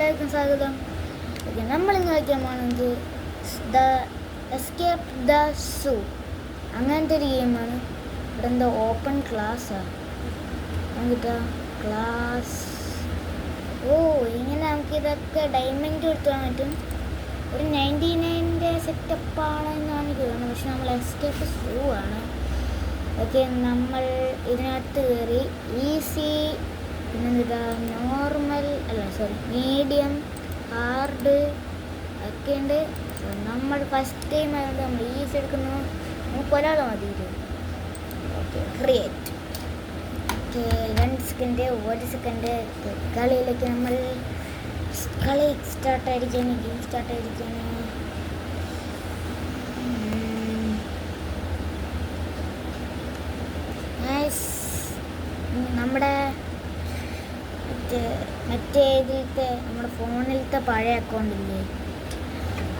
എല്ലാവർക്കും സ്വാഗതം. ഓക്കെ, നമ്മളിന്ന് കളിക്കാൻ പോകുന്നത് ദ എസ്കേപ്പ് ദ സൂ അങ്ങനത്തെ ഒരു ഗെയിമാണ്. ഇവിടെ എന്താ ഓപ്പൺ ക്ലാസ്സാണ് എന്നിട്ടാ ക്ലാസ്. ഇങ്ങനെ നമുക്കിതൊക്കെ ഡയമണ്ട് കൊടുത്താൻ പറ്റും. ഒരു 99-ൻ്റെ സെറ്റപ്പാണെന്നാണ് തോന്നുന്നത്. പക്ഷെ നമ്മൾ എസ്കേപ്പ് സൂ ആണ്. ഓക്കെ, നമ്മൾ ഇതിനകത്ത് കയറി ഈസി, പിന്നെന്താ നോർമൽ മീഡിയം, ഹാർഡ് ഒക്കെ ഉണ്ട്. നമ്മൾ ഫസ്റ്റ് ടൈം ആയതുകൊണ്ട് നമ്മൾ ഈസി എടുക്കുന്നു. നമുക്ക് ഒരാൾ മതി. Okay, create. Okay, 2 second 1 second കളിയിലേക്ക് നമ്മൾ കളി സ്റ്റാർട്ടായിരിക്കുകയാണ്. ഗെയിം സ്റ്റാർട്ടായിരിക്കുകയാണ്. നമ്മുടെ മറ്റേ ഇതിലത്തെ നമ്മുടെ ഫോണിലത്തെ പഴയ അക്കൗണ്ടില്ലേ,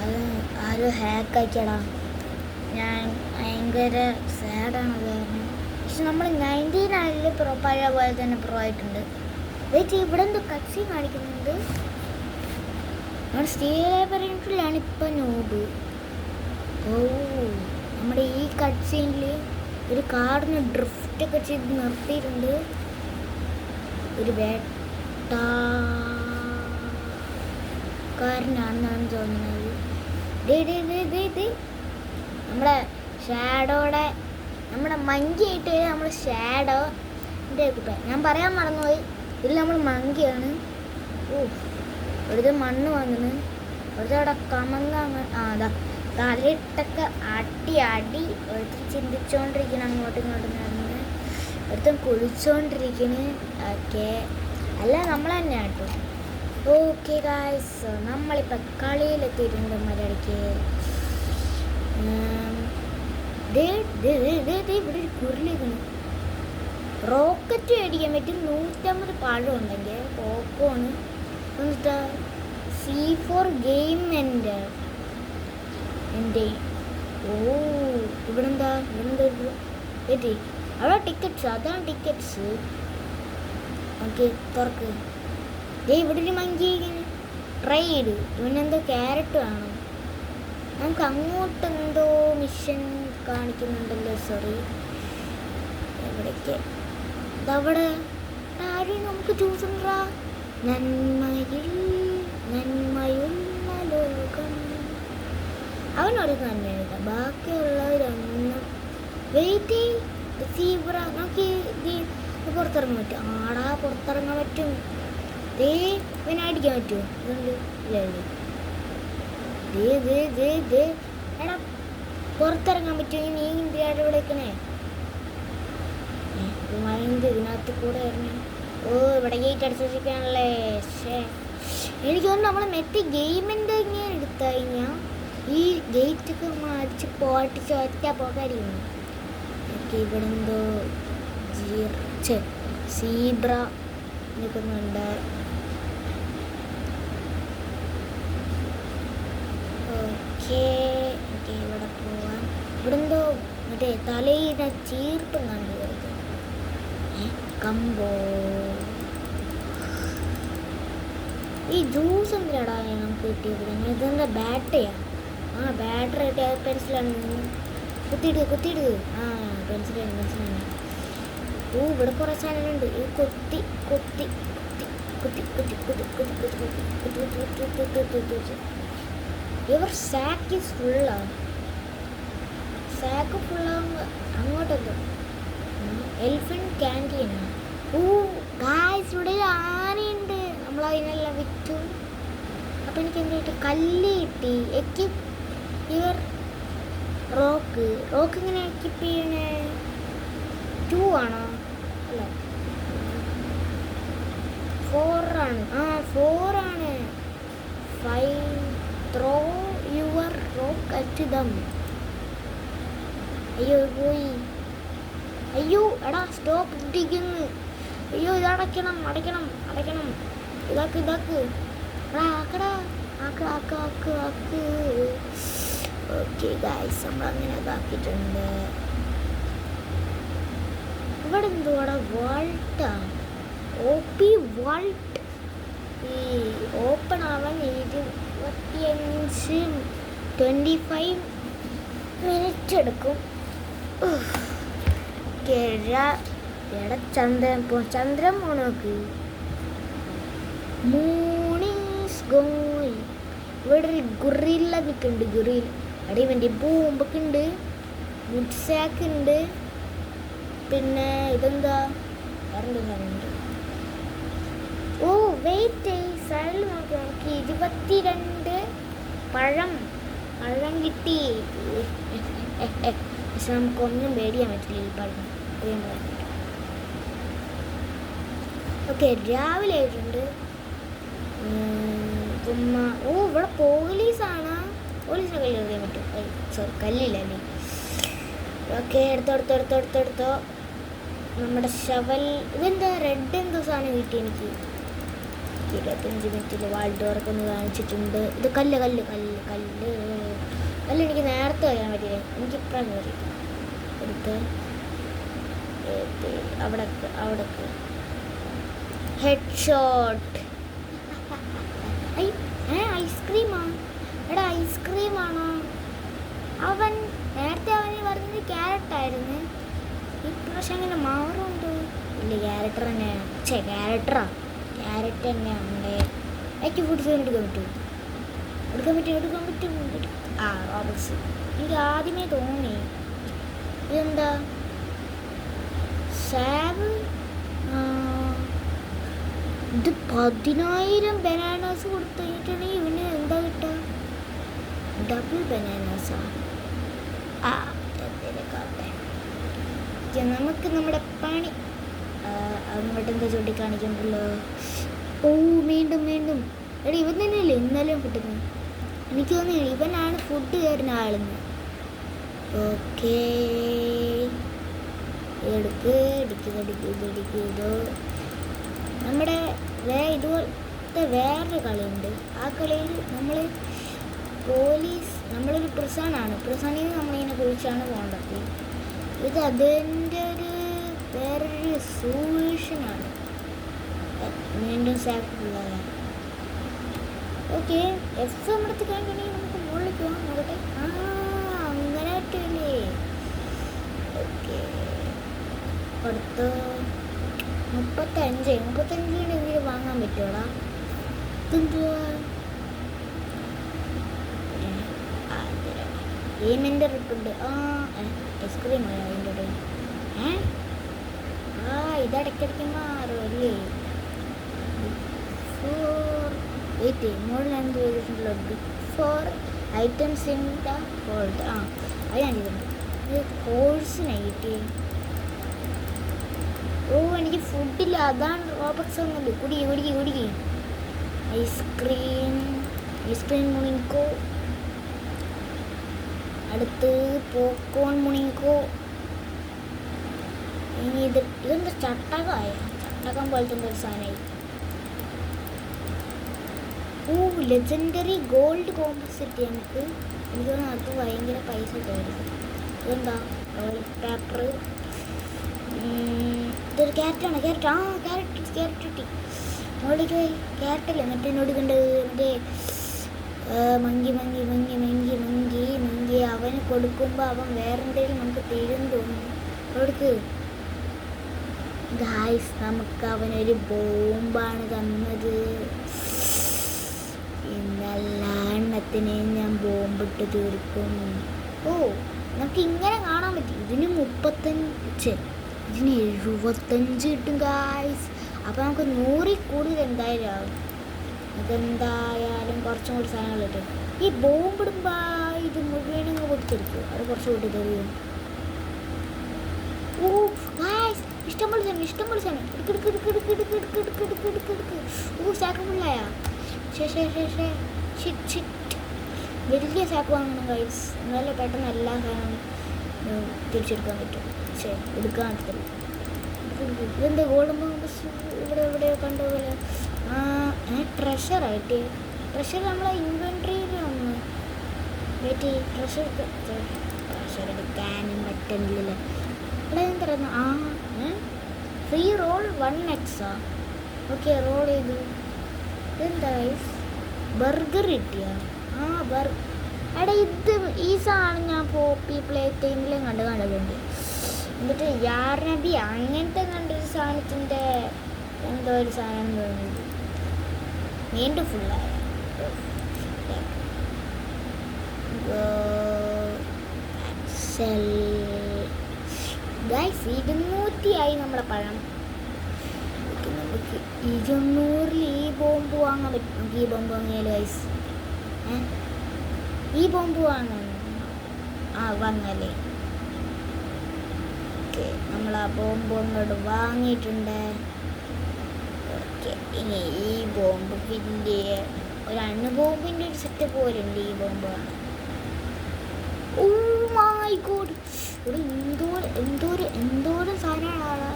അത് ആരും ഹാക്കാക്കിയടാ. ഞാൻ ഭയങ്കര സാഡാണ് അത് കാരണം. പക്ഷെ നമ്മൾ 19 പഴയ പോലെ തന്നെ പ്രോ ആയിട്ടുണ്ട്. വെയിറ്റ്, ഇവിടെ എന്തോ കട്സി കാണിക്കുന്നുണ്ട്. നമ്മൾ സ്റ്റേബറിലാണ് ഇപ്പം നോബ്. നമ്മുടെ ഈ കട്സീനിൽ ഒരു കാറിന് ഡ്രിഫ്റ്റൊക്കെ ചെയ്ത് നിർത്തിയിട്ടുണ്ട്. ഒരു വേട്ടക്കാരനാണെന്നാണ് തോന്നുന്നത്. നമ്മുടെ ഷാഡോയുടെ നമ്മുടെ മങ്കിയായിട്ട് നമ്മൾ ഷാഡോൻ്റെ കുട്ട ഞാൻ പറയാൻ മറന്നുപോയി. ഇതിൽ നമ്മൾ മങ്കിയാണ്. ഒരു മണ്ണ് വാങ്ങുന്നു. അവിടെ കമങ്ങ അതാ തലയിട്ടൊക്കെ അടി ഒരുത്തർ ചിന്തിച്ചുകൊണ്ടിരിക്കണം, അങ്ങോട്ടും ഇങ്ങോട്ടും നടന്ന് ഒരുത്തൻ കുളിച്ചുകൊണ്ടിരിക്കണ്. ഓക്കെ, അല്ല നമ്മൾ തന്നെ കേട്ടോ. ഓക്കെ ഗായ്സ്, നമ്മളിപ്പോൾ കളിയിലെത്തിയിട്ടുണ്ട്. മലയാളിക്ക് ഇവിടെ ഒരു കുരുളിക്കണം. റോക്കറ്റ് മേടിക്കാൻ പറ്റും. 150 പഴം ഉണ്ടെങ്കിൽ പോക്കോണ്. എന്നിട്ടാ C4 ഗെയിം എൻ്റെ ഇവിടെന്താ അവിടെ ടിക്കറ്റ്സ്, അതാണ് ടിക്കറ്റ്സ്. ഓക്കെ, തുറക്ക്. ഇവിടെ ഒരു മങ്കി ട്രൈ ചെയ്ത്. ഇവനെന്തോ ക്യാരറ്റ് വേണം. നമുക്ക് അങ്ങോട്ടെന്തോ മിഷൻ കാണിക്കുന്നുണ്ടല്ലോ. സോറി, എവിടേക്ക് ഇതവിടെ ആരും നമുക്ക് ചൂസ് ഉണ്ടാ. നന്മയുള്ള ലോകം അവനൊരു നന്മയുണ്ട്. ബാക്കിയുള്ളവരൊന്നും വെയിറ്റ് സീബ്ര. നമുക്ക് പുറത്തിറങ്ങാൻ പറ്റും. പുറത്തിറങ്ങാൻ പറ്റും. ഇവനെ അടിക്കാൻ പറ്റുമോ? എടാ, പുറത്തിറങ്ങാൻ പറ്റുമോ? നീ ഇന്ത്യയുടെ ഇവിടെ വെക്കണേ. ഇതിനകത്ത് കൂടെ വരണേ. ഇവിടെ ഗേറ്റ് അടിച്ചു വെച്ചിരിക്കുകയാണല്ലേ. എനിക്ക് തോന്നുന്നു നമ്മൾ മറ്റേ ഗെയിമിൻ്റെ ഇങ്ങനെ എടുത്തു കഴിഞ്ഞാൽ ഈ ഗേറ്റൊക്കെ അടിച്ച് പൊട്ടിച്ച് ഒറ്റ പോകാതിരിക്കുന്നു. ഓക്കെ, ഇവിടെ എന്തോ സീബ്ര നിൽക്കുന്നുണ്ട്. ഓക്കെ, ഇവിടെ പോവാം. ഇവിടെ എന്തോ മറ്റേ തലയിലെ ചീർപ്പം കണ്ടു കമ്പോ. ഈ ജ്യൂസ് എന്തിനാടാ നമുക്ക് കിട്ടിയത്? ഇതെന്താ ബാറ്ററിയാണ്? ബാറ്ററി കിട്ടിയ പെൻസിലാണ്. കുത്തിയിടുക. പെൻസിലാണ്. ഇവിടെ കുറേ സാധനങ്ങളുണ്ട്. ഈ കുത്തി ഇവർ സാക്ക് ഈസ് ഫുള്ളാണ്. സാക്ക് ഫുള്ളാകുമ്പോൾ അങ്ങോട്ടെന്തോ എലിഫന്റ് ക്യാൻറ്റീനാണ്. ഗായ്സ്, ഇവിടെ ആനയുണ്ട്. നമ്മളതിനെല്ലാം വിറ്റു. അപ്പം എനിക്ക് എന്തായിട്ട് കല്ല് കിട്ടി. ഇവർ റോക്ക് ഇങ്ങനെ എക്യിപ്പ് ചെയ്യണേ. 2 ആണോ? അല്ല, 4 ആണ്. 4 ആണ്. 5 throw your rock at dum. അയ്യോ പോയി. അയ്യോ എടാ, സ്റ്റോപ്പ് ഇട്ടിരിക്കുന്നു. അയ്യോ, ഇത് അടയ്ക്കണം. ഇതാക്ക് ആക്ക്. ഓക്കെ ഗായ്സ്, നമ്മളങ്ങനെ ഇതാക്കിയിട്ടുണ്ട്. ഇവിടെ എന്തുവാടാ? വാൾട്ടാ. OP vault. ഈ ഓപ്പൺ ആവാൻ 25 മിനിറ്റ് എടുക്കും. ചന്ദ്രൻ പോണോക്ക് മൂണീസ് ഗോയിങ്. ഇവിടെ ഒരു ഗുറില്ല നിൽക്കുന്നുണ്ട്. ഗുറിൽ അവിടെ ഇവൻ്റെ ബോംബൊക്കെ ഉണ്ട്, വുഡ് സാക്ക് ഉണ്ട്, പിന്നെ ഇതെന്താ വേറെന്താ സാധനമുണ്ട്. ഓ വെയിറ്റ് സൈഡിൽ നോക്കി നമുക്ക് 22 പഴം കിട്ടി. പക്ഷെ നമുക്കൊന്നും പേടിയാൻ പറ്റില്ല ഈ പഴം. ഓക്കെ രാവിലെ ആയിട്ടുണ്ട്. ചുമ്മാ ഇവിടെ പോലീസാണ്. പോലീസിനെ കല്ല് എറിയാൻ പറ്റും. സോറി കല്ലില്ലല്ലേ. ഓക്കെ എടുത്തോ. നമ്മുടെ ഷവൽ ഇതെന്താ റെഡ് എന്തോ സാധനം കിട്ടി എനിക്ക്. 25 മിനിറ്റിൽ വാൾ ഡോറൊക്കെ ഒന്ന് കാണിച്ചിട്ടുണ്ട്. ഇത് കല്ല് എനിക്ക് നേരത്തെ അറിയാൻ പറ്റില്ല. എനിക്ക് ഇപ്പഴാണ് കയറി എടുത്ത് അവിടേക്ക് ഹെഡ് ഷോട്ട്. ഐസ്ക്രീമാണോ? അവൻ നേരത്തെ അവന് പറഞ്ഞത് ക്യാരറ്റായിരുന്നു. ഇപ്രാവശ്യം അങ്ങനെ മാറുണ്ട്. ഇല്ല ക്യാരറ്റ് തന്നെയാണ്. എനിക്ക് ഫുഡ്സ് എടുക്കാൻ പറ്റും. റോബർട്സ് എനിക്ക് ആദ്യമേ തോന്നി ഇതെന്താ സാബ്. ഇത് 10,000 ബനാനാസ് കൊടുത്തു കഴിഞ്ഞിട്ടുണ്ടെങ്കിൽ ഇവന് എന്താ കിട്ടുക? ഡബിൾ ബനാനാസാ. നമുക്ക് നമ്മുടെ പണി അങ്ങോട്ട് എന്താ ചൂണ്ടിക്കാണിക്കണ്ടല്ലോ. വീണ്ടും എടാ ഇവൻ തന്നെയല്ലേ ഇന്നലെയും കിട്ടുന്നത്. എനിക്ക് തോന്നി ഇവനാണ് ഫുഡ് കയറുന്ന ആളെന്ന്. ഓക്കേ എടുക്കോ. നമ്മുടെ ഇതുപോലത്തെ വേറൊരു കളിയുണ്ട്. ആ കളിയിൽ നമ്മളൊരു പ്രിസണാണ്. പ്രിസണിൽ നിന്ന് നമ്മളിങ്ങനെ കുഴിച്ചാണ് പോകേണ്ടത്. ഇത് അതിൻ്റെ വേറൊരു സൊല്യൂഷനാണ്. വീണ്ടും സാക്കുള്ളതാണ്. ഓക്കെ എഫ് നമ്മളടുത്ത് കഴിഞ്ഞിട്ടുണ്ടെങ്കിൽ നമുക്ക് മുകളിൽ പോകാൻ നോക്കട്ടെ. അങ്ങനെ പറ്റില്ലേ. ഓക്കെ അടുത്ത 35 എന്തെങ്കിലും വാങ്ങാൻ പറ്റുമോടാ? ഗെയിമിൻ്റെ റിട്ടുണ്ട്. ഐസ്ക്രീം ആയോ അതിൻ്റെ ഇടയിൽ? ഇതടയ്ക്കിടയ്ക്ക് മാറും അല്ലേ? മുകളിൽ എന്ത് ചെയ്തിട്ടുണ്ടല്ലോ? Four items in the world. അത് ഞാൻ ചെയ്തിട്ടുണ്ട്. ഇത് കോഴ്സിനായി കിട്ടി. എനിക്ക് ഫുഡില്ല, അതാണ് റോബക്സ് വന്നത്. കുടിക്ക് ഐസ്ക്രീം മുണിക്കോ. അടുത്ത് പോപ്കോൺ മുണിക്കോ. ഇനി ഇതെന്താ ചട്ടകം പോലത്തെ ഒരു സാധനമായി. ലെജൻഡറി ഗോൾഡ് കോമ്പസിറ്റി നമുക്ക്. എനിക്ക് തോന്നുന്നു അത് ഭയങ്കര പൈസ ആയിരിക്കും. ഇതെന്താ ഓയിൽ പേപ്പർ. ഇതൊരു ക്യാരറ്റാണ്. ക്യാരറ്റ് കിട്ടി. മോളിലേക്ക് പോയി ക്യാരറ്റല്ലേ മറ്റേ എന്നോട് കണ്ടത്. മറ്റേ മങ്കി അവന് കൊടുക്കുമ്പോൾ അവൻ വേറെ എന്തെങ്കിലും നമുക്ക് തരും തോന്നുന്നു. കൊടുക്ക് ഗായ്സ്. നമുക്ക് അവനൊരു ബോംബാണ് തന്നത്. ഇന്നെല്ലാ എണ്ണത്തിനെയും ഞാൻ ബോംബിട്ട് തീർക്കും. നമുക്ക് ഇങ്ങനെ കാണാൻ പറ്റും. ഇതിന് 75 കിട്ടും ഗായ്സ്. അപ്പോൾ നമുക്ക് 100 കൂടുതൽ എന്തായാലും ആവും. ഇതെന്തായാലും കുറച്ചും കൂടി സാധനങ്ങൾ കിട്ടും. ഈ ബോംബിടുമ്പോൾ ഇത് മുഴുവനും കൊടുത്തെടുക്കും. അത് കുറച്ച് കൂട്ടി തരും. ഗായ്സ് ഇഷ്ടംപോലെ സാധനം. സാക്കുമുള്ളയാ. വലിയ സാക്ക് വാങ്ങണം ഗൈസ്. എന്നാലും പെട്ടെന്ന് എല്ലാ സാധനവും തിരിച്ചെടുക്കാൻ പറ്റും. എടുക്കാൻ പറ്റില്ല. ഇതെന്താ ഗോൾഡൻ ബോംബസ് ഇവിടെ കണ്ട പോലെ. ട്രഷറായിട്ട് നമ്മളെ ഇൻവെൻട്രിയിൽ ഒന്ന് വെയിറ്റ്. ട്രഷർ എടുക്കാനും പറ്റുന്നില്ല. ഇവിടെ എന്തായിരുന്നു? Free role 1x. Okay role ചെയ്തു. എന്താ ബർഗർ കിട്ടിയ എടാ ഇത് ഈ സാധനം ഞാൻ പോപ്പി പ്ലേ ടൈമിലും കണ്ടിട്ടുണ്ട്. എന്നിട്ട് യാർ നബി അങ്ങനത്തെ കണ്ടൊരു സാധനത്തിൻ്റെ എന്തോ ഒരു സാധനം തോന്നുന്നത് വീണ്ടും ഫുള്ളായ ഗൈസ് 200 ആയി നമ്മളെ പഴം. നമുക്ക് 200 ഈ ബോംബ് വാങ്ങാൻ പറ്റും. നമുക്ക് ഈ ബോംബ് വാങ്ങിയാൽ ഗൈസ് ഈ ബോംബ് വാങ്ങാല്ലേ. ഓക്കെ നമ്മൾ ആ ബോംബ് അങ്ങോട്ട് വാങ്ങിയിട്ടുണ്ട്. ഓക്കെ ഇനി ഈ ബോംബ് പിന്നെ ഒരു ബോംബിൻ്റെ ഒരു സെറ്റ് പോലെ ഉണ്ട് ഈ ബോംബ്. ഓ മൈ ഗോഡ് ഇവിടെ എന്തോരം സാധനങ്ങളാണ്.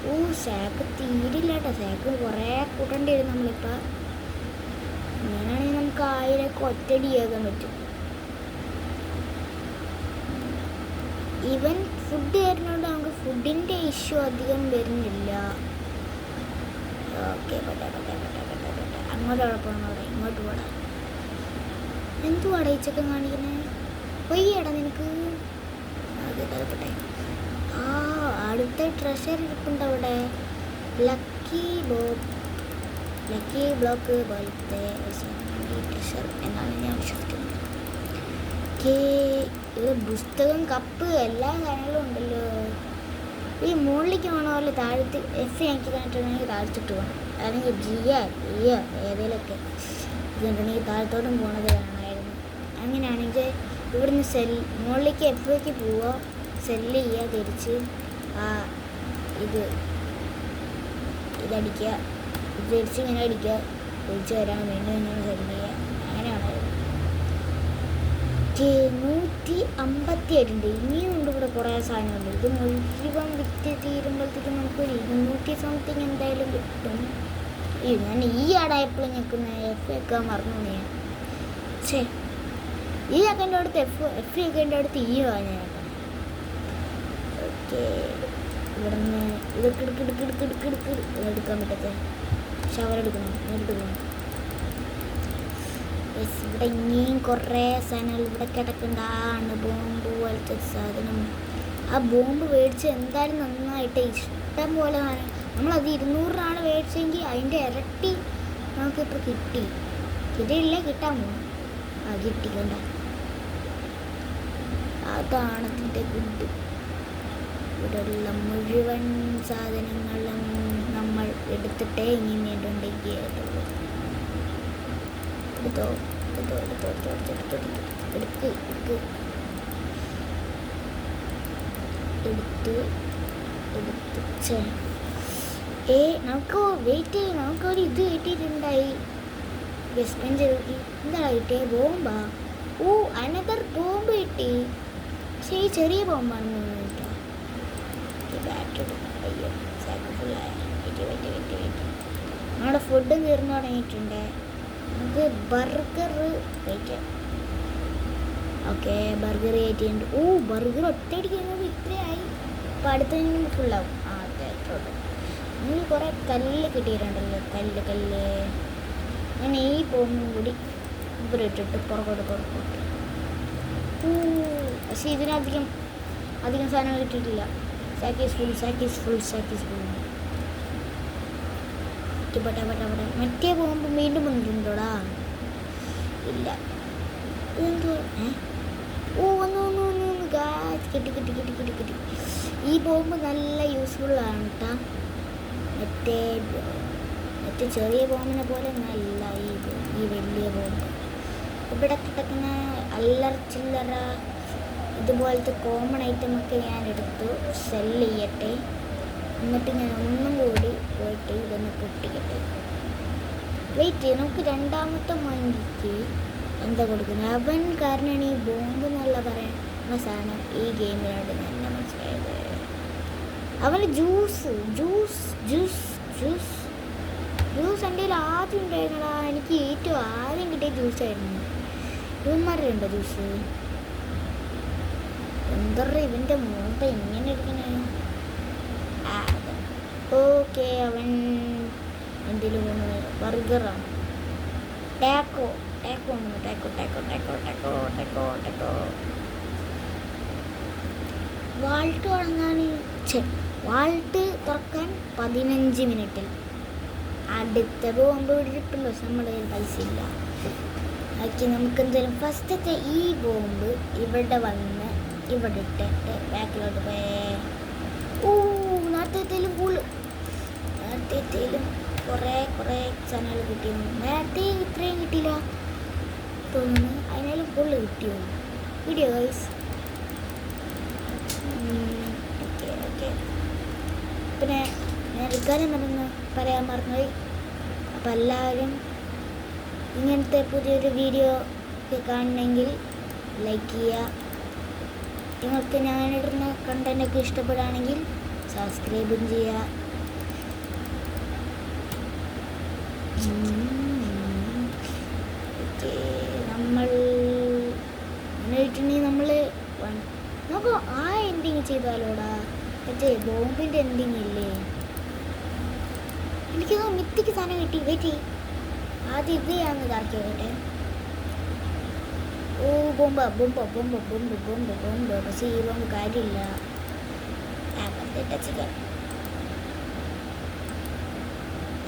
ഓ സാക്ക് തീരില്ല കേട്ടോ. സാക്ക് കുറേ കൂട്ടേണ്ടി വരും നമ്മളിപ്പോൾ. ഇങ്ങനെയാണെങ്കിൽ നമുക്ക് 1000 ഒറ്റടിയാക്കാൻ പറ്റും. ഈവൻ ഫുഡ് വരുന്നതുകൊണ്ട് നമുക്ക് ഫുഡിൻ്റെ ഇഷ്യൂ അധികം വരുന്നില്ല. ഓക്കെ അങ്ങോട്ട് പോകണം. ഇങ്ങോട്ട് പോടാം. എന്തുവാടാ ഈ ചെക്കൻ കാണിക്കുന്നത്? വയ്യടാ നിനക്ക്. അതെ അടുത്ത ട്രഷർ ഇരിപ്പുണ്ട് അവിടെ. ലക്കി ബ്ലോക്ക് പോലത്തെ ട്രഷർ എന്നാണ് ഞാൻ വിശ്വസിക്കുന്നത്. ഇത് പുസ്തകം കപ്പ് എല്ലാ കാര്യങ്ങളും ഉണ്ടല്ലോ. ഈ മുകളിലേക്ക് പോകണ പോലെ താഴത്ത് എഫ് ആക്കി കണ്ടിട്ടുണ്ടെങ്കിൽ താഴ്ത്തിട്ട് പോകണം. അല്ലെങ്കിൽ ഏതെങ്കിലുമൊക്കെ ഇതുണ്ടെങ്കിൽ താഴത്തോട്ടും പോകണത് കാണാമായിരുന്നു. അങ്ങനെയാണെങ്കിൽ ഇവിടുന്ന് മുകളിലേക്ക് എഫിലേക്ക് പോവുക, സെല്ല് ചെയ്യുക, തിരിച്ച് ഇതടിക്കുക, തിരിച്ച് ഇങ്ങനെ അടിക്കുക, തിരിച്ച് വരാൻ വീണ്ടും ഇങ്ങനെ സെല്ല് ചെയ്യുക. അങ്ങനെയാണ് 158 ഉണ്ട്. ഇനിയും ഉണ്ട് ഇവിടെ കുറേ സാധനങ്ങളുണ്ട്. ഇത് മുഴുവൻ വിറ്റ് തീരുമ്പോഴത്തേക്കും നമുക്കൊരു 200 സംതിങ് എന്തായാലും കിട്ടും. ഞാൻ ഈ ആടായപ്പോഴും ഞെക്കുന്ന എഫ് വെക്കാൻ മറന്നു ഞാൻ. ഈ ആക്കേണ്ട അടുത്ത് എഫ് വെക്കേണ്ട അടുത്ത് ഈ വാങ്ങാൻ. ഓക്കെ ഇവിടുന്ന് ഇതൊക്കെ എടുക്കാൻ പറ്റത്തെ ഷവറെടുക്കണം. ഇവിടെ ഇനിയും കുറേ സാധനങ്ങൾ ഇവിടെ കിടക്കണ്ടാണ്. ബോംബ് പോലത്തെ സാധനം. ആ ബോംബ് മേടിച്ച് എന്തായാലും നന്നായിട്ട് ഇഷ്ടം പോലെ നമ്മളത് 200 മേടിച്ചെങ്കിൽ അതിൻ്റെ ഇരട്ടി നമുക്കിപ്പോൾ കിട്ടിയില്ല. കിട്ടാൻ പോകും. കിട്ടിക്കണ്ട. അതാണ് അതിൻ്റെ ഗുഡ്. ഇവിടെയുള്ള മുഴുവൻ സാധനങ്ങളും നമ്മൾ എടുത്തിട്ടേ ഇനി വേണ്ടുണ്ടെങ്കിൽ എടുത്ത് നമുക്ക് വെയിറ്റ് ചെയ്യും. നമുക്കൊരു ഇത് കിട്ടിയിട്ടുണ്ടായി. ബെസ്മെൻറ്റ് എന്താണ് കിട്ടിയ ബോംബാ? ഓ അനദർ ബോംബ് കിട്ടി. പക്ഷേ ഈ ചെറിയ ബോംബാണെന്ന് തോന്നുന്നു. അയ്യോ സാക്രിഫുള്ളായ നമ്മുടെ ഫുഡ് തീർന്നു തുടങ്ങിയിട്ടുണ്ട്. നമുക്ക് ബർഗർ കഴിക്കാം. ഓക്കെ ബർഗർ കയറ്റിയിട്ടുണ്ട്. ഓ ബർഗർ ഒറ്റയടിക്ക് ഇത്രയായി. അപ്പോൾ അടുത്ത ഫുള്ളാവും. അതെ അത്രയുള്ളൂ. ഇനി കുറേ കല്ല് കിട്ടിയിട്ടുണ്ടല്ലോ. കല്ല് ഞാൻ ഈ ബോംബും കൂടി ഇവിടെ ഇട്ടിട്ട് പുറകോട്ട്. പക്ഷേ ഇതിനധികം സാധനങ്ങൾ കിട്ടിയിട്ടില്ല. സാക്കീസ് ഫുൾ. പട്ടെ മറ്റേ ബോംബ് വീണ്ടും വന്നിട്ടുണ്ടോടാ? ഇല്ല. ഇതെന്തോ വന്നു കിട്ടി. ഈ ബോംബ് നല്ല യൂസ്ഫുള്ളാണ് കേട്ടോ. മറ്റേ ചെറിയ ബോംബിനെ പോലെ നല്ല ഈ വലിയ ബോംബ്. ഇവിടെ കിടക്കുന്ന ചില്ലറ ഇതുപോലത്തെ കോമൺ ഐറ്റമൊക്കെ ഞാൻ എടുത്തു സെല്ല് ചെയ്യട്ടെ. എന്നിട്ട് ഞാൻ ഒന്നും കൂടി പോയിട്ട് ഇതൊന്ന് പൊട്ടിക്കട്ടെ. വെയിറ്റ് ചെയ്യും. നമുക്ക് രണ്ടാമത്തെ മന്തിക്ക് എന്താ കൊടുക്കുന്നത്? അവൻ കാരണമാണ് ഈ ബോംബ് എന്നുള്ള പറയുന്ന സാധനം ഈ ഗെയിമിനോട് നല്ല മനസ്സിലായത്. അവന് ജ്യൂസ് എൻ്റെ കയ്യിൽ ആദ്യം ഉണ്ടായിരുന്നടാ. എനിക്ക് ഏറ്റവും ആദ്യം കിട്ടിയ ജ്യൂസായിരുന്നു. ഇവന്മാരുടെ ഉണ്ടോ ജ്യൂസ്? എന്താ ഇവൻ്റെ മോട്ട ഇങ്ങനെ എടുക്കണേ? ഓക്കെ അവൻ എന്തെങ്കിലും ബർഗറാണ്. ടാക്കോ ടാക്കോ ഉണ്ട്. Taco taco taco taco taco taco. Vault തുടങ്ങാൻ വാൾട്ട് തുറക്കാൻ 15 മിനിറ്റിൽ. അടുത്ത ബോംബ് ഇട്ടിട്ടുണ്ടോ? നമ്മുടെ കയ്യിൽ പൈസ ഇല്ല. ഓക്കെ, നമുക്ക് എന്തായാലും ഫസ്റ്റത്തെ ഈ ബോംബ് ഇവിടെ വന്ന് ഇവിടെ ഇട്ടിട്ട് ബാക്കിലോട്ട് പോയേ. നേരത്തേലും നേരത്തേലും കുറേ സാധനങ്ങൾ കിട്ടിയിരുന്നു. നേരത്തെ ഇത്രയും കിട്ടിയില്ല തോന്നുന്നു. അതിനാലും കൂടുതൽ കിട്ടിയോ വീഡിയോ ഗൈസ്. ഓക്കെ പിന്നെ ഞാൻ ഇക്കാര്യം പറയാൻ മറന്നുപോയി. അപ്പം എല്ലാവരും ഇങ്ങനത്തെ പുതിയൊരു വീഡിയോ ഒക്കെ കാണണമെങ്കിൽ ലൈക്ക് ചെയ്യുക. നിങ്ങൾക്ക് ഞാനിടുന്ന കണ്ടൻറ്റൊക്കെ ഇഷ്ടപ്പെടുകയാണെങ്കിൽ സബ്സ്ക്രൈബും ചെയ്യുക. ഓക്കെ, നമ്മൾ നമ്മൾ നമുക്ക് ആ എൻഡിങ് ചെയ്താലോടാ. മറ്റേ ബോംബിൻ്റെ എൻഡിങ് ഇല്ലേ? എനിക്കത് മിത്തിക്ക് സാധനം കിട്ടി. വെയിറ്റ് ആദ്യം ഇത് ഞാൻ ഇതാക്കി വരട്ടെ. ബോംബ്. പക്ഷേ ഈ ബോംബ് കാര്യമില്ല.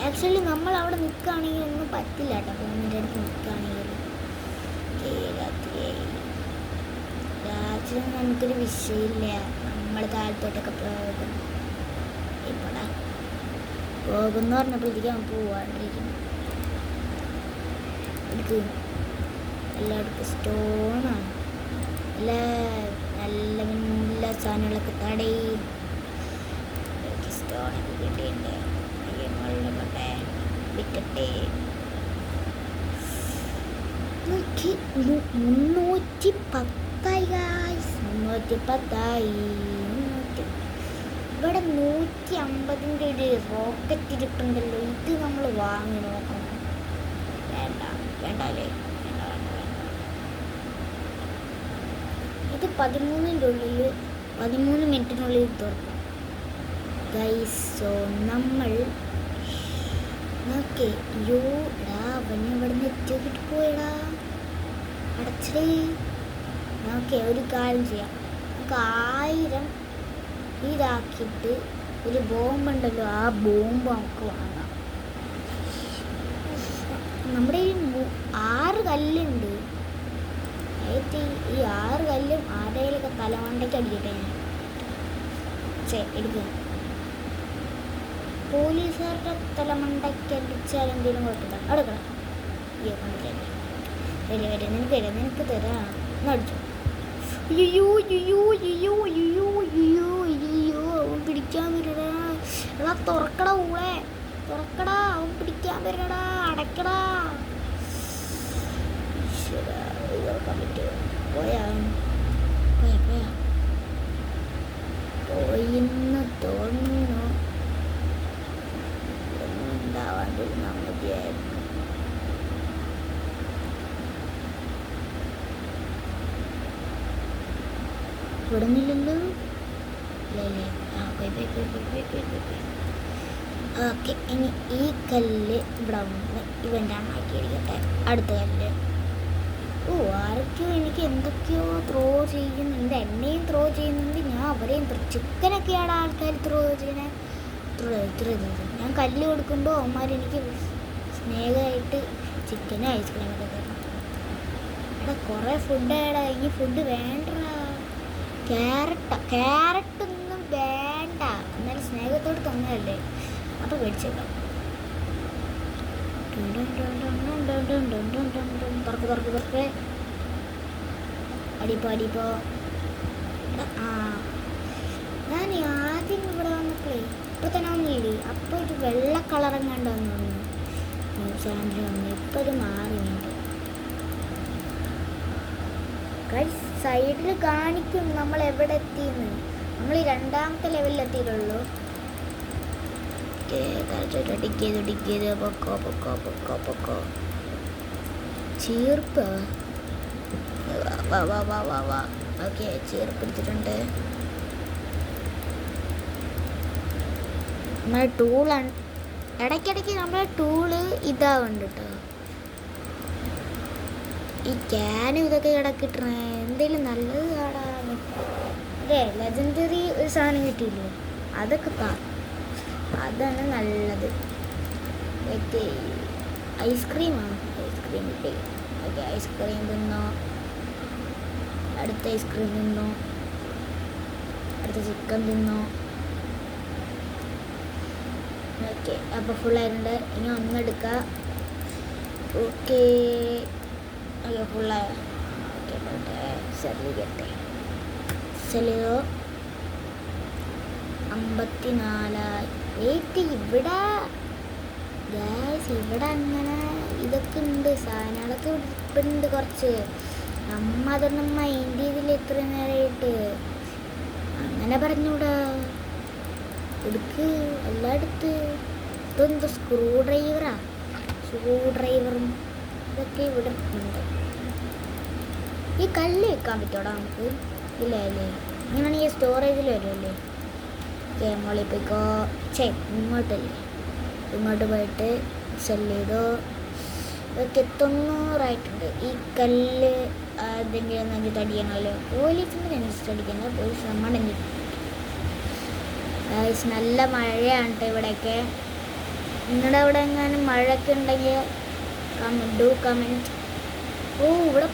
ആക്ച്വലി നമ്മൾ അവിടെ നിൽക്കുകയാണെങ്കിൽ ഒന്നും പറ്റില്ല കേട്ടോ. ബോംബിൻ്റെ അടുത്ത് നിൽക്കുകയാണെങ്കിൽ രാത്രി നമുക്കൊരു വിഷയമില്ല. നമ്മൾ താഴത്തോട്ടൊക്കെ ഇപ്പടാ പോകുന്ന പറഞ്ഞപ്പോഴത്തേക്ക് നമുക്ക് പോവാണ്ടിരിക്കുന്നു. എല്ലായിടത്തും സ്റ്റോണാണ്. നല്ല സാധനങ്ങളൊക്കെ തടയും. സ്റ്റോണൊക്കെ കിട്ടിയിട്ടുണ്ട്. കൊണ്ടേ വിക്കട്ടെ. 310 ഇവിടെ 150ൻ്റെ ഒരു റോക്കറ്റ് ഇരിപ്പുണ്ടല്ലോ. ഇത് നമ്മൾ വാങ്ങി നോക്കണം. വേണ്ടല്ലേ. ഇത് 13 മിനിറ്റിനുള്ളിൽ തുറക്കും ഗൈസ്. സോ നമ്മൾ നോക്കേ. അവന് ഇവിടെ നിന്ന് എത്തിയിട്ട് പോയടാ. അടച്ചടേ. നോക്കേ, ഒരു കാര്യം ചെയ്യാം. നമുക്ക് 1000 ഇതാക്കിയിട്ട് ഒരു ബോംബുണ്ടല്ലോ, ആ ബോംബ് നമുക്ക് വാങ്ങാം. നമ്മുടെ ഈ 6 കല്ലുണ്ട്. ഈ 6 കല്ലും ആരുടെയിലൊക്കെ തലമണ്ടയ്ക്ക് അടിക്കട്ടെ. എടുക്കുക. പോലീസുകാരുടെ തലമണ്ടയ്ക്ക് അടിച്ചാൽ എന്തെങ്കിലും കുഴപ്പമില്ല. എടുക്കണം. നിനക്ക് തരാം. അടിച്ചു. അവൻ പിടിക്കാൻ വരടാ. എടാ തുറക്കടാ ഊളെ, തുറക്കടാ. അവൻ പിടിക്കാൻ വരടാ. അടക്കടാ. തുറക്കാൻ പറ്റുമോ? പോയിന്ന് തോന്നുന്നു. ഉണ്ടാവാണ്ടിരുന്നാൽ മതിയായിരുന്നു. വിടുന്നില്ലല്ലോ. അല്ലേ? ഓക്കെ, ഇനി ഈ കല്ല് ഇവിടെ വന്ന് ഇവൻ്റെ ആക്കിയിരിക്കട്ടെ. അടുത്ത കല്ല്. ആരൊക്കെയോ എനിക്ക് എന്തൊക്കെയോ ത്രോ ചെയ്യുന്നുണ്ട്. എന്നെയും ത്രോ ചെയ്യുന്നുണ്ട്. ഞാൻ അവരെയും ചിക്കനൊക്കെയാണ് ആൾക്കാർ ത്രോ ചെയ്യുന്നത്. ഞാൻ കല്ല് കൊടുക്കുമ്പോൾ അവന്മാരെനിക്ക് സ്നേഹമായിട്ട് ചിക്കനും ഐസ്ക്രീമൊക്കെ തരണം. എടാ കുറേ ഫുഡാടാ. ഈ ഫുഡ് വേണ്ട. ക്യാരറ്റൊന്നും വേണ്ട. എന്നാലും സ്നേഹത്തോട് തന്നതല്ലേ, അപ്പോൾ മേടിച്ചേക്കാം. തുറക്ക്. അടിപ്പോ. ഞാൻ ആദ്യം ഇവിടെ വന്നപ്പോഴേ ഇപ്പോൾ തന്നെ വന്നില്ലേ, അപ്പോൾ ഒരു വെള്ള കളറെങ്ങാണ്ട് വന്നു ചാനൽ വന്നു. ഇപ്പോൾ ഇത് മാറിയുണ്ട്. സൈഡിൽ കാണിക്കും നമ്മൾ എവിടെ എത്തിയെന്ന്. നമ്മൾ ഈ 2ാമത്തെ ലെവലിൽ എത്തിയിട്ടുള്ളൂ. ഡിഗ് ചെയ്ത് പൊക്കോ. ചീർപ്പ്. വാ. ഓക്കെ, ചീർപ്പ് എടുത്തിട്ടുണ്ട്. നമ്മുടെ ഇടയ്ക്കിടയ്ക്ക് നമ്മളെ ടൂള് ഇതാവുന്നുണ്ട് കേട്ടോ. ഈ ക്യാനും ഇതൊക്കെ കിടക്കിട്ടേ എന്തെങ്കിലും നല്ലത് കാണാൻ. അതെ, ലെജൻഡറി ഒരു സാധനം കിട്ടിയില്ലേ, അതൊക്കെ അതാണ് നല്ലത്. ഓക്കെ, ഐസ്ക്രീമാണ്. ഐസ്ക്രീം കിട്ടി. ഓക്കെ, ഐസ്ക്രീം തിന്നോ. അടുത്ത ഐസ്ക്രീം തിന്നോ. അടുത്ത ചിക്കൻ തിന്നോ. ഓക്കെ, അപ്പോൾ ഫുള്ളായിട്ടുണ്ട്. ഇനി ഒന്നെടുക്കുക. ഓക്കെ ഓക്കെ, ഫുള്ളായ. ഓക്കെ, സെല്ലിക്കട്ടെ. സെല്ലോ 54. വെയിറ്റ്, ഇവിടെ ഗ്യാസ് ഇവിടെ അങ്ങനെ ഇതൊക്കെ ഉണ്ട്, സാധനങ്ങളൊക്കെ ഉണ്ട് കുറച്ച്. നമ്മ അതൊന്നും മൈൻഡ് ചെയ്തില്ല ഇത്ര നേരമായിട്ട്. അങ്ങനെ പറഞ്ഞൂടാ. എടുക്ക് എല്ലാം എടുത്ത്. ഇതെന്തോ സ്ക്രൂ ഡ്രൈവറും ഇതൊക്കെ ഇവിടെ ഉണ്ട്. ഈ കല്ല് വെക്കാൻ പറ്റുമോടാ നമുക്ക്? ഇല്ല അല്ലേ? ഇങ്ങനെയാണെങ്കിൽ സ്റ്റോറേജിൽ വരുമല്ലേ? ഓക്കെ, മോളിൽ പോയിക്കോ. ഇങ്ങോട്ടല്ലേ? ഇങ്ങോട്ട് പോയിട്ട് സെല്ല് ചെയ്തോ. ഓക്കെ, 90 ഈ കല്ല് എന്തെങ്കിലും നെഞ്ചിട്ട് അടിക്കണമല്ലോ. പോലീസിൻ്റെ നെഞ്ചിട്ട് അടിക്കുന്നത്. പോലീസ് നമ്മുടെ നെഞ്ചിട്ട്. നല്ല മഴയാണ് കേട്ടോ ഇവിടെയൊക്കെ. നിങ്ങളുടെ അവിടെ എങ്ങാനും മഴയൊക്കെ ഉണ്ടെങ്കിൽ കമൻറ്റ്. ഓ, ഇവിടെ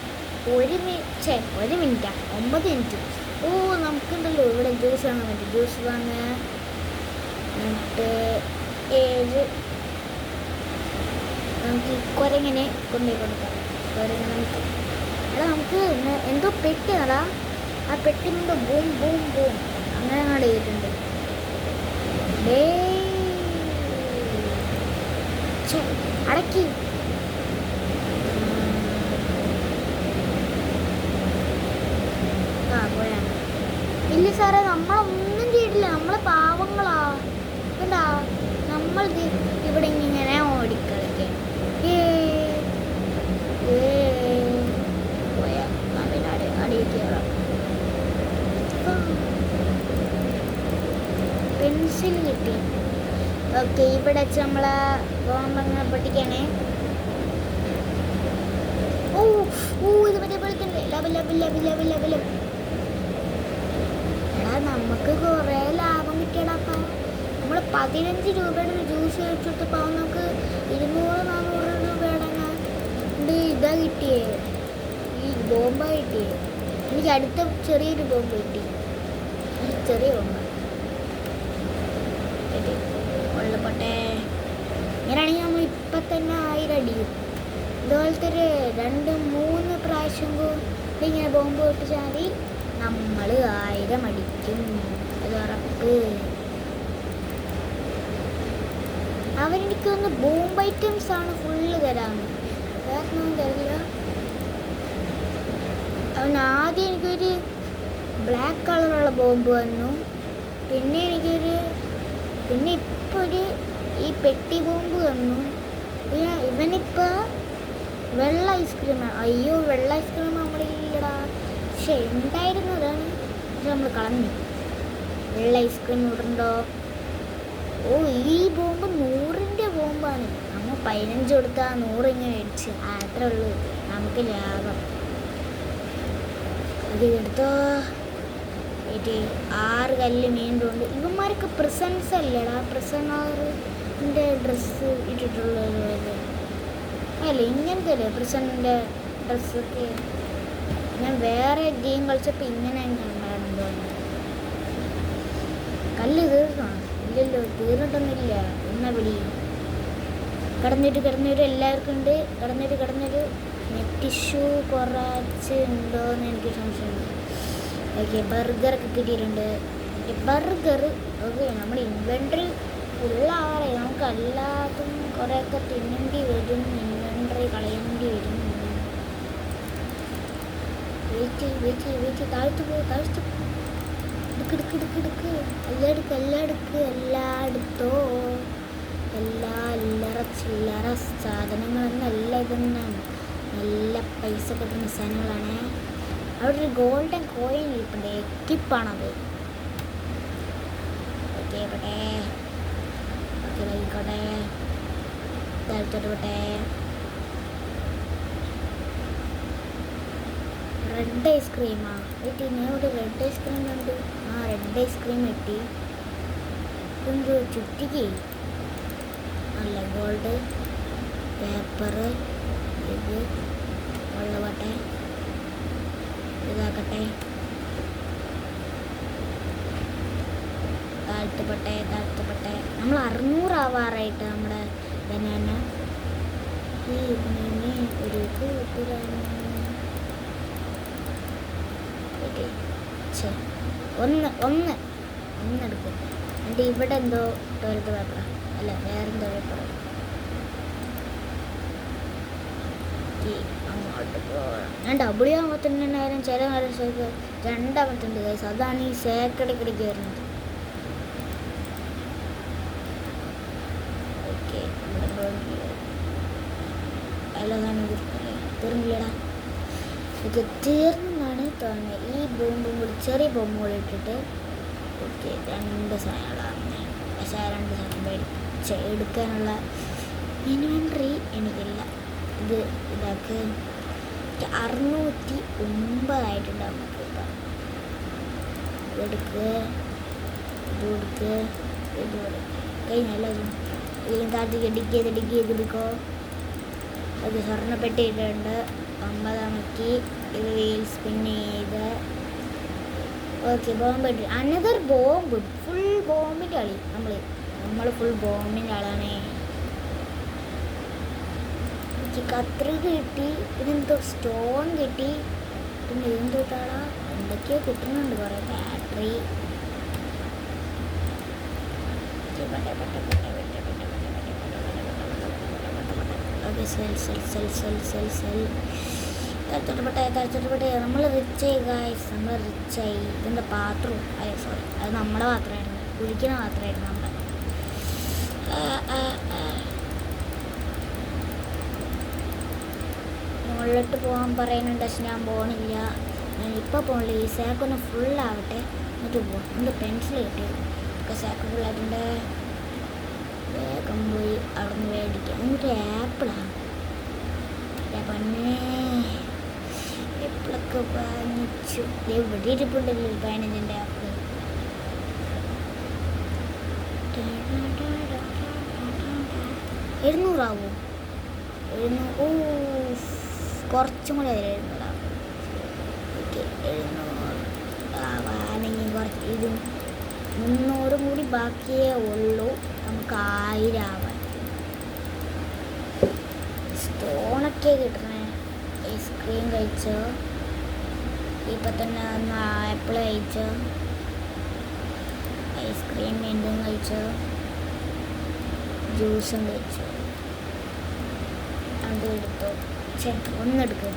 1 മിനിറ്റാ, 9 മിനിറ്റ്. ഓ, നമുക്കുണ്ടല്ലോ ഇവിടെ ജ്യൂസ് വാങ്ങാൻ പറ്റും. ജ്യൂസ് വാങ്ങുക. എന്നിട്ട് 7 നമുക്ക് ഈ കുരങ്ങനെ കൊണ്ടുപോയി കൊടുക്കാം. കുരങ്ങനെ നമുക്ക് എന്തോ പെട്ടിയാടാ. ആ പെട്ടിൻ്റെ ബൂം ബൂം ബൂം അങ്ങനെ അങ്ങോട്ട് ചെയ്തിട്ടുണ്ട്. അടക്കി. പോയാണ്. ഇല്ല സാറേ, നമ്മളൊന്നും ചെയ്തിട്ടില്ല. നമ്മളെ പാവങ്ങളാ. എന്താ നമ്മൾ ഇവിടെ ഇങ്ങനെ ഓടിക്കളിക്കാൻ പോയാ അടിയിൽ കയറാം. പെൻസിൽ കിട്ടി. ഓക്കെ, ഇവിടെ വെച്ച് നമ്മളെ ബോംബങ്ങനെ പൊട്ടിക്കണേ. ഓ ഓ, ഇത് മറ്റേ വെളുത്തുണ്ട്. എടാ, നമുക്ക് കുറേ ലാഭം കിട്ടിയടാപ്പാ. നമ്മൾ 15 രൂപയുടെ ഒരു ജ്യൂസ് കഴിച്ചിട്ടപ്പോൾ നമുക്ക് 200-400 രൂപയുടെ ഇതാ കിട്ടിയേ. ഈ ബോംബാ കിട്ടിയേ. എനിക്ക് അടുത്ത ചെറിയൊരു ബോംബ് കിട്ടി. ചെറിയ ബോംബ് കൊള്ളപ്പെട്ടെ. ഇങ്ങനെയാണെങ്കിൽ നമ്മൾ ഇപ്പം തന്നെ 1000 അടിയും. ഇതുപോലത്തെ ഒരു 2-3 പ്രാവശ്യം ഇങ്ങനെ ബോംബ് പൊട്ടിച്ചാൽ മതി, നമ്മൾ 1000 അടിക്കും. അത് ഉറപ്പ്. അവരെനിക്കൊന്ന് ബോംബ് ഐറ്റംസ് ആണ് ഫുള്ള് തരാമെന്ന്. വേറൊന്നും തരില്ല. ആദ്യം എനിക്കൊരു ബ്ലാക്ക് കളറുള്ള ബോംബ് വന്നു. പിന്നെ ഇപ്പോൾ ഈ പെട്ടി ബോംബ് വന്നു. പിന്നെ ഇവനിപ്പോൾ വെള്ള ഐസ്ക്രീമാണ്. അയ്യോ, വെള്ള ഐസ്ക്രീം നമ്മളില്ലടാ. പക്ഷെ ഉണ്ടായിരുന്നതാണ്, പക്ഷെ നമ്മൾ കളഞ്ഞു. വെള്ള ഐസ്ക്രീം ഇവിടുണ്ടോ? ഓ, ഈ ബോംബ് 100ൻ്റെ ബോംബാണ്. നമ്മൾ 15 കൊടുത്താൽ 100 ഇങ്ങനെ മേടിച്ച്. അത്രേ ഉള്ളൂ നമുക്ക് ലാഭം. അത് എടുത്തോ. 6 കല്ല് വീണ്ടും ഉണ്ട്. ഇവന്മാർക്ക് പ്രിസൻസ് അല്ലേടാ, പ്രിസണറിൻ്റെ ഡ്രസ്സ് ഇട്ടിട്ടുള്ളത് അല്ലേ? ഇങ്ങനത്തെ അല്ലേ പ്രിസണിൻ്റെ ഡ്രസ്സൊക്കെ? ഞാൻ വേറെ ഗെയിം കളിച്ചപ്പോൾ ഇങ്ങനെ ഉണ്ടായിരുന്നു തോന്നുന്നു. കല്ല് തീർന്നോ? ഇല്ലല്ലോ, തീർന്നിട്ടൊന്നുമില്ല. എന്നാ പിടി. കിടന്നിട്ട് എല്ലാവർക്കും ഉണ്ട്. കിടന്നിട്ട് ടിഷ്യൂ കുറച്ച് ഉണ്ടോയെന്ന് എനിക്ക് സംശയമുണ്ട്. ഓക്കെ, ബർഗറൊക്കെ കിട്ടിയിട്ടുണ്ട്. ബർഗർ ഓക്കെ, നമ്മുടെ ഇൻവെൻട്രി ഫുള്ളാവാറേ. നമുക്ക് എല്ലാത്തും കുറേയൊക്കെ തിന്നേണ്ടി വരും. ഇൻവെൻട്രി കളയേണ്ടി വരും. വെയിറ്റ് താഴ്ത്തു പോ. എടുക്ക്. എല്ലാം എടുത്തോ. അല്ലറ ചില്ലറ സാധനങ്ങളൊന്നും എല്ലാം ഇതൊന്നാണ്. നല്ല പൈസ കിട്ടുന്ന സാധനങ്ങളാണ്. അവിടെ ഒരു ഗോൾഡൻ കോയിൻ ഇരിപ്പുണ്ട്. എക്വിപ്പാണത്. ഓക്കെ, ഇവിടെ ആയിക്കോട്ടെ. താഴ്ത്തോട്ട് പോട്ടെ. റെഡ് ഐസ്ക്രീമാ കിട്ടി. ഞാൻ ഇവിടെ റെഡ് ഐസ്ക്രീം കണ്ടു. റെഡ് ഐസ്ക്രീം കിട്ടി. എന്തോ ചുറ്റിക്ക് അല്ല ഗോൾഡ് പേപ്പർ. ഇത് വെള്ളവട്ടെ. ഇതാക്കട്ടെ. താഴ്ത്തപ്പെട്ടെ. നമ്മൾ 600 ആവാറായിട്ട് നമ്മുടെ ബനാന. ഈ ബനാന ഒരു കൂട്ടുകാരൻ. ഒന്നെടുക്കും. എന്നിട്ട് ഇവിടെ എന്തോ ടോയ്ലറ്റ് പേപ്പർ അല്ല വേറെന്തോ പേപ്പർ. അങ്ങോട്ട് പോകാം. ഞാൻ ഡബിൾ ആകുമ്പോഴത്തന്നെ നേരം ചില നേരം സേക്ക് 2 ഗൈസ്. അതാണ് ഈ സേക്കടിക്കടിക്ക് വരുന്നത്. ഓക്കെ അല്ലതാണ് തീർന്നില്ലടാ. ഇത് തീർന്നാണ് തോന്നുന്നത്. ഈ ബോംബും കൂടി ചെറിയ ബോംബും കൂടി ഇട്ടിട്ട് ഓക്കെ 2 സാധനങ്ങളാണ്. പക്ഷേ 2 സാധനം എടുക്കാനുള്ള ഇൻവെൻട്രി എനിക്കില്ല. ഇത് ഇതാക്ക് 609 ആയിട്ടുണ്ടാവും നമുക്ക്. ഇപ്പം ഇതെടുക്ക്, ഇത് കൊടുക്ക്, ഇത് കൊടുക്ക്. കഴിഞ്ഞല്ലോ. ഇതിലും താഴത്തേക്ക് ഡിഗ് ചെയ്തെടുക്കോ. അത് സ്വർണ്ണപ്പെട്ടി ഇട്ടുണ്ട്. 9 ഇത് വീൽ സ്പിൻ ചെയ്ത് ഓക്കെ. ബോംബ് ഇട്ട് അനദർ ബോംബ്. ഫുൾ ബോംബിൻ്റെ കളി. നമ്മൾ ഫുൾ ബോംബിൻ്റെ ആളാണേ. എനിക്ക് കത്രിക കിട്ടി. ഇതെന്തോ സ്റ്റോൺ കിട്ടി. പിന്നെ ഇതെന്തോ ട്ടാടാ എന്തൊക്കെയോ കിട്ടുന്നുണ്ട്. കുറേ ബാറ്ററി. തരച്ചോട്ടെ. നമ്മൾ റിച്ചായി ഗായ്സ്. നമ്മൾ റിച്ചായി. ഇതെന്താ പാത്രവും സോറി അത് നമ്മുടെ പാത്രമായിരുന്നു. കുഴിക്കുന്ന പാത്രമായിരുന്നു നമ്മുടെ. മുകളിലോട്ട് പോകാൻ പറയുന്നുണ്ട്. പക്ഷെ ഞാൻ പോകണില്ല. ഞാൻ ഇപ്പോൾ പോകണില്ല. ഈ സാക്കൊന്ന് ഫുള്ളാവട്ടെ എന്നിട്ട് പോകാം. എൻ്റെ പെൻസിൽ കിട്ടി. ഒക്കെ സാക്ക് ഫുള്ളായിട്ടുണ്ട്. വേഗം പോയി അവിടെ നിന്ന് മേടിക്കാം. എന്നിട്ട് ആപ്പിളാണ് പൊന്നേ. ആപ്പിളൊക്കെ വാങ്ങിച്ചു. എവിടെ ഇരിപ്പുണ്ടല്ലോ 15 ആപ്പിൾ. എഴുന്നൂറാവും. കുറച്ചും കൂടെ 700 ഓക്കെ. 700 ആവാനെങ്കിൽ കുറച്ച് ഇത് 300 കൂടി ബാക്കിയേ ഉള്ളൂ നമുക്ക് 1000 ആവാൻ. സ്റ്റോണൊക്കെ കിട്ടണേ. ഐസ്ക്രീം കഴിച്ചോ. ഇപ്പം തന്നെ ആപ്പിൾ കഴിച്ചോ. ഐസ്ക്രീം വീണ്ടും കഴിച്ചോ. ജ്യൂസും കഴിച്ചോ. അത് എടുത്തോ. ഒന്നെടുക്കും.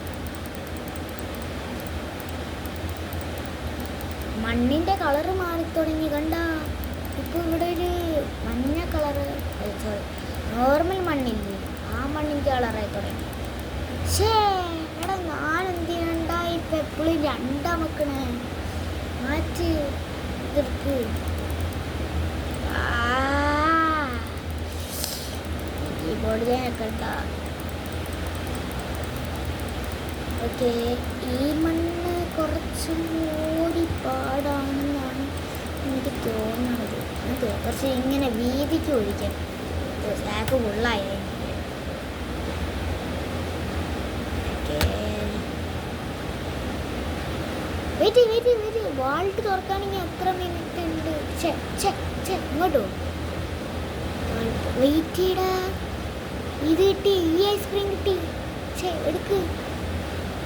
മണ്ണിൻ്റെ കളറ് മാറിത്തുടങ്ങി കണ്ട. ഇപ്പോൾ ഇവിടെ ഒരു മഞ്ഞ കളറ് സോറി നോർമൽ മണ്ണില്ലേ ആ മണ്ണിൻ്റെ കളറായി തുടങ്ങി. എടാ ഞാൻ എന്തിനാ ഇപ്പം എപ്പോഴും 2 വെക്കണേ. മാറ്റി ഇതെടുക്ക്. കീബോർഡ് ഞാനൊക്കെണ്ട. ഓക്കെ. ഈ മണ്ണ് കുറച്ചും കൂടി പാടാണെന്നാണ് എനിക്ക് തോന്നുന്നത്. കുറച്ച് ഇങ്ങനെ വീതിക്ക് ഒഴിക്കാം. സാക്ക് ഫുള്ളായി. വെയിറ്റ് വാൾട്ട് തുറക്കാണെങ്കിൽ എത്ര മിനിറ്റ് ഉണ്ട്? ഇങ്ങോട്ടോ വെയിറ്റ് ചെയ്യടാ. ഇത് കിട്ടി. ഈ ഐസ്ക്രീം കിട്ടി. എടുക്ക്.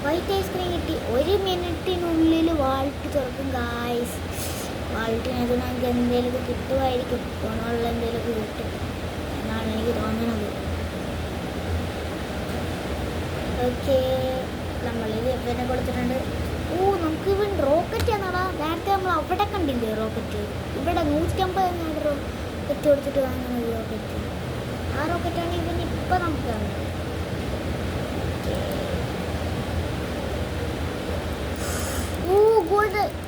വൈറ്റ് ഐസ്ക്രീം കിട്ടി. 1 മിനിറ്റിനുള്ളിൽ വാൾട്ട് തുറക്കും ഗായ്സ്. വാൾട്ടിനകത്ത് നമുക്ക് എന്തെങ്കിലുമൊക്കെ കിട്ടുമായിരിക്കും. ഗുണമുള്ള എന്തെങ്കിലുമൊക്കെ കിട്ടും എന്നാണ് എനിക്ക് തോന്നുന്നത്. ഓക്കെ. നമ്മളിത് എവിടെ കൊടുത്തിട്ടുണ്ട്. നമുക്ക് ഇവൻ റോക്കറ്റ് എന്നാടാ. നേരത്തെ നമ്മൾ അവിടെ കണ്ടില്ലേ റോക്കറ്റ്. ഇവിടെ 150 റോക്കറ്റ് കൊടുത്തിട്ട് വാങ്ങുന്നത് റോക്കറ്റ്. ആ റോക്കറ്റാണ് ഇവൻ ഇപ്പം നമുക്ക് തന്നത്.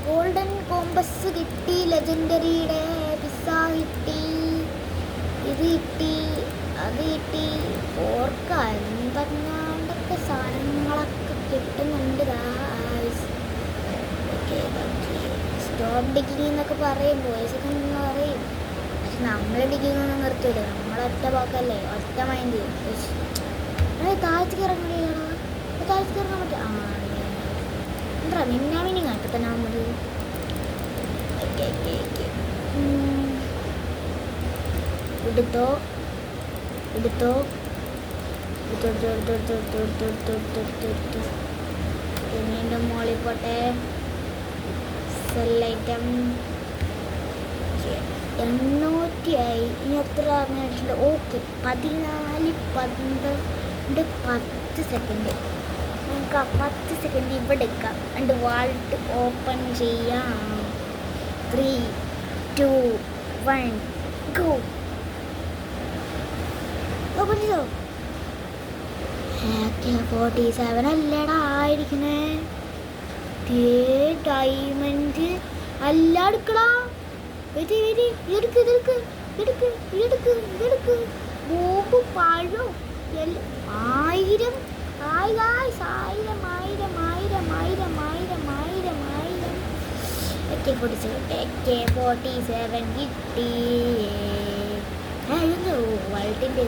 ഗോൾഡൻ കോമ്പസ് കിട്ടി. ലെജൻഡറിയുടെ പിസ്സ കിട്ടി. ഇത് കിട്ടി, അത് കിട്ടി, ഓർക്ക എന്തെങ്ങാണ്ടൊക്കെ സാധനങ്ങളൊക്കെ കിട്ടുന്നുണ്ട്. സ്റ്റോപ്പ് ഡിഗ്ഗിങ് എന്നൊക്കെ പറയും, ബോയ്സൊക്കെ നിന്ന് പറയും. പക്ഷെ നമ്മൾ ഡിഗ്ഗിങ് ഒന്നും നിർത്തില്ല, നമ്മളൊറ്റ പോക്കല്ലേ, ഒറ്റ മൈൻഡ്. താഴ്ചക്ക് ഇറങ്ങണില്ലടാ, താഴ്ചക്ക് ഇറങ്ങാൻ പറ്റും. എന്താ മിന്നാമിനിങ് ഇപ്പം തന്നെ നമ്മൾ എടുത്തോ എടുത്തോ വീണ്ടും മോളിൽ പോട്ടെ. സെല്ലൈറ്റം 800 ആയി. ഇനി എത്ര മിനിറ്റുണ്ട്? Okay 14, 12, 10 second. നമുക്ക് 10 സെക്കൻഡ് ഇവിടെ എടുക്കാം. രണ്ട് വാൾട്ട് ഓപ്പൺ ചെയ്യാം. 3, 2, 1 ഗോ. ഓപ്പൺ ചെയ്തോ? 47 അല്ലേടാ ആയിരിക്കണേ. ഡയമണ്ട് അല്ല എടുക്കടാ. എടുക്ക് ബോബ് പഴം 1000. AK-47 കിട്ടി. വാൾട്ടിൻ്റെ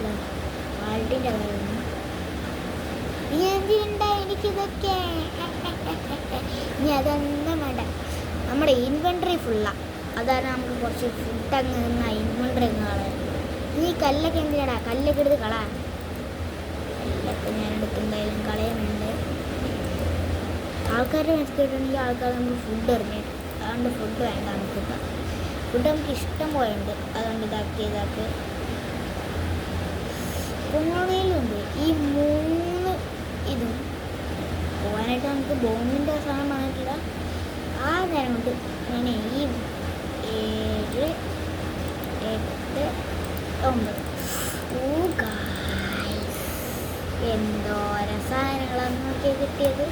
എന്തിനുണ്ട എനിക്കിതൊക്കെ? ഇനി അതൊന്നും വേണ്ട, നമ്മുടെ ഇൻവെൻട്രി ഫുള്ളാണ്. അതാണ് നമുക്ക് കുറച്ച് ഫുഡ് അങ്ങ് നിന്ന ഇൻവെൻട്രി അങ്ങ് കളയാൻ. ഈ കല്ലൊക്കെ എന്തിനാടാ? കല്ലൊക്കെ എടുത്ത് കളയാൻ. കല്ലൊക്കെ ഞാനെടുത്ത് എന്തായാലും കളയുന്നുണ്ട്. ആൾക്കാരുടെ മെച്ചപ്പെട്ടുണ്ടെങ്കിൽ ആൾക്കാർ നമുക്ക് ഫുഡ് എറിഞ്ഞിട്ട്, അതുകൊണ്ട് ഫുഡ് വേണ്ട നമുക്കില്ല. ഫുഡ് നമുക്ക് ഇഷ്ടം പോലെ ഉണ്ട്, അതുകൊണ്ട് ഇതാക്കി പോണേലുണ്ട്. ഈ 3 ഇതും പോകാനായിട്ട് നമുക്ക് ബോംബിൻ്റെ സാധനം വന്നിട്ടില്ല. ആ നേരം കൊണ്ട് ഞാൻ ഈ 7, 8, 9 എന്തോരം സാധനങ്ങളാണ് കിട്ടിയത്.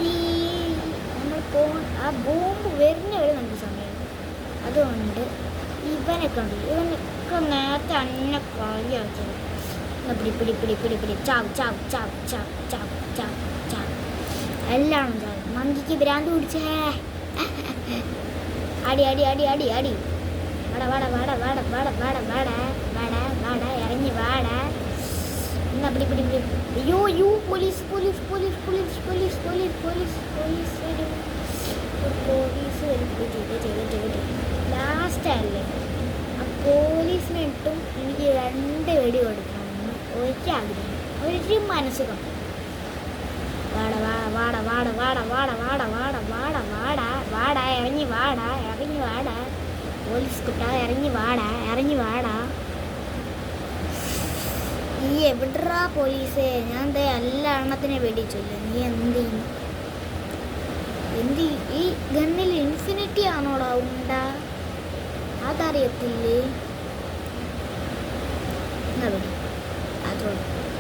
ഈ നമ്മൾ ആ ബോംബ് വരുന്ന വരെ നമുക്ക് സമയമുണ്ട്. അതുകൊണ്ട് ഇവനൊക്കെ ഉണ്ട്, ഇവനൊക്കെ നേരത്തെ അന്നെ കളിയാക്കിയത്. പിടി ചാവ് എല്ലാം ചാവ്. മങ്കിക്ക് ഭ്രാന്ത് പിടിച്ചേ. അടി വാട ഇറങ്ങി വാട. എന്നാ പിടി. അയ്യോ പോലീസ് ലാസ്റ്റ് അല്ലേ ആ പോലീസിനിട്ടും എനിക്ക് 2 വെടി കൊടുക്കണം. ഒരിക്കലും ഒരു മനസ്സുഖം. വാട ഇറങ്ങി വാട പോലീസ് കുട്ടാ ഇറങ്ങി വാടാ. നീ എവിടാ പോലീസേ? ഞാൻ ദേ എല്ലാ എണ്ണത്തിനെ വെടിച്ചില്ല. നീ എന്ത് ഈ ഗണ്ണിൽ ഇൻഫിനിറ്റി ആണോടാ ഉണ്ടാ? അതറിയത്തില്ലേ?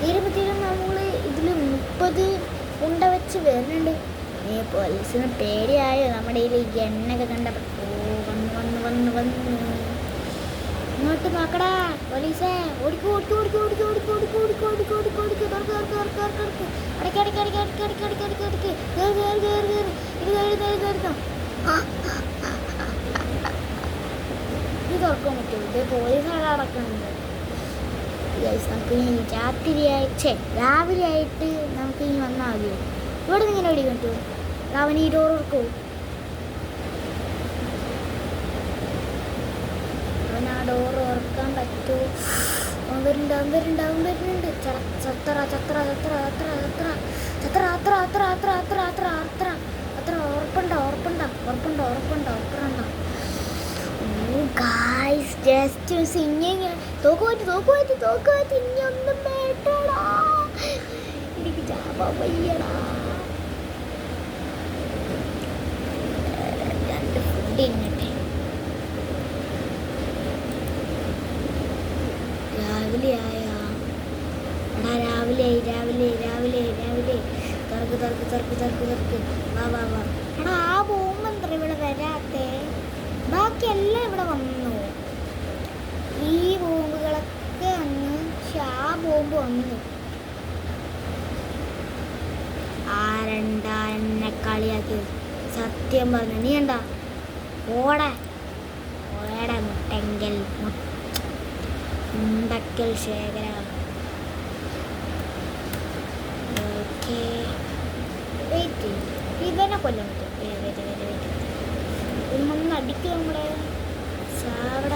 തീരുമ്പത്തേക്കും നമ്മൾ ഇതിൽ 30 ഉണ്ട വെച്ച് വരുന്നുണ്ട്. പോലീസിന് പേടിയായോ നമ്മുടെ ഈ എണ്ണൊക്കെ കണ്ടപ്പോൾ? വന്ന് ഇങ്ങോട്ട് നോക്കടാ പോലീസേ. ഓടിക്കോ. ഇത് തുറക്കാൻ പറ്റുമോ? ഇത് പോലീസാണ് അടക്കുന്നത്. നമുക്ക് ഇനി രാവിലെ ആയിട്ട് നമുക്ക് ഇനി വന്നാൽ മതിയോ? ഇവിടെ നിന്ന് ഇങ്ങനെ ഓടി കിട്ടുമോ? അവൻ ഈ ഡോർ ഓർക്കോ? അവൻ ആ ഡോർ ഓർക്കാൻ പറ്റുമോ? അവൻ വരുന്നുണ്ട്. ഉറപ്പുണ്ടോ? Guys just singing. തോക്കുമാറ്റി ഇനിയൊന്നും വേണ്ടടാ, എനിക്ക് ജാവാ വയ്യടാ. 2 ഫുഡ് തിന്നട്ടെ. രാവിലെ ആയാ? എടാ രാവിലെ തുറക്ക്. വാ. എടാ ആ ബോംബ് എന്താ ഇവിടെ വരാത്തേ? ബാക്കിയെല്ലാം ഇവിടെ വന്നു. ബോംബ് വന്നു. ആരണ്ടാ എന്നെ കളിയാക്കിയത്? സത്യം പറഞ്ഞു നീ എന്താ ഓടെ ഓടെ മുണ്ടക്കൽ ശേഖര. ഓക്കെ വെയിറ്റ്, ഇവനെ കൊല്ലാൻ പറ്റും. ഒന്ന് അടിക്കും നമ്മളെ ചാവട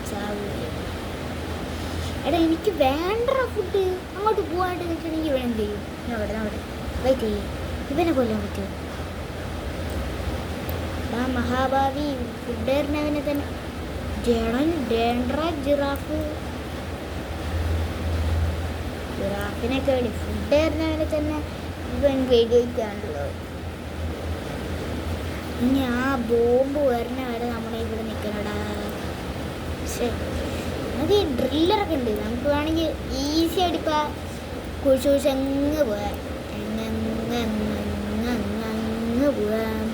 ചാവൂ. എടാ എനിക്ക് വേണ്ട ഫുഡ്. അങ്ങോട്ട് പോകാണ്ട് നിൽക്കണമെങ്കിൽ ഇവിടെ എന്ത് ചെയ്യും? അവിടെ വെയിറ്റ് ചെയ്യും. ഇവനെ കൊല്ലാൻ പറ്റുമോ? ആ മഹാഭാവി ഫുഡ് തരുന്നവനെ തന്നെ ജിറാഫിനൊക്കെ വേണ്ടി ഫുഡ് തരുന്നവനെ തന്നെ ഇവൻ വെടിവെക്കാണല്ലോ. ഇനി ആ ബോംബ് വരുന്ന വരെ നമ്മുടെ ഇവിടെ നിൽക്കണടാ. നമുക്ക് ഈ ഡ്രില്ലറൊക്കെ ഉണ്ട്, നമുക്ക് വേണമെങ്കിൽ ഈസി ആയിട്ട് ഇപ്പം കുഴിച്ച് അങ്ങ് പോകാം. അങ്ങ് പോകാം.